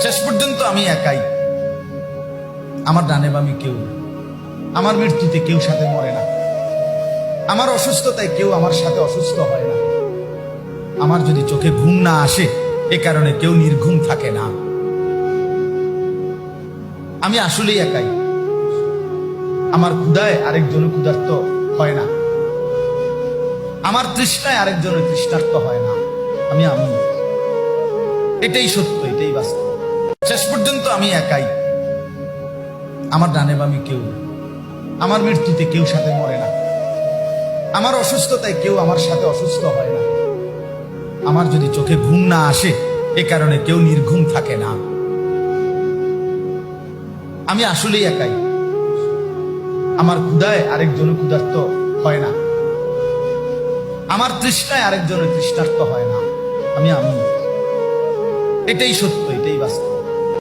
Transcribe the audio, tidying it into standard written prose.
শেষ পর্যন্ত আমি একাই, আমার ডানে বামে কেউ, আমার মৃত্যুতে কেউ সাথে মরে না, আমার অসুস্থতায় কেউ আমার সাথে অসুস্থ হয় না, আমার যদি চোখে ঘুম না আসে এ কারণে কেউ নির্ঘুম থাকে না। আমি আসলেই একাই, আমার ক্ষুধায় আরেকজনের ক্ষুধার্ত হয় না, আমার তৃষ্ণায় আরেকজনের তৃষ্ণার্ত হয় না। আমি আমি এটাই সত্য, এটাই বাস্তব। শেষ পর্যন্ত আমি একাই, আমার ডানে বামে কেউ, আমার মৃত্যুতে কেউ সাথে মরে না, আমার অসুস্থতায় কেউ আমার সাথে অসুস্থ হয় না, আমার যদি চোখে ঘুম না আসে এ কারণে কেউ নির্ঘুম থাকে না। আমি আসলেই একাই, আমার ক্ষুধায় আরেকজনের ক্ষুধার্ত হয় না, আমার তৃষ্ণায় আরেকজনের তৃষ্ণার্ত হয় না। আমি এটাই সত্য, এটাই বাস্তব।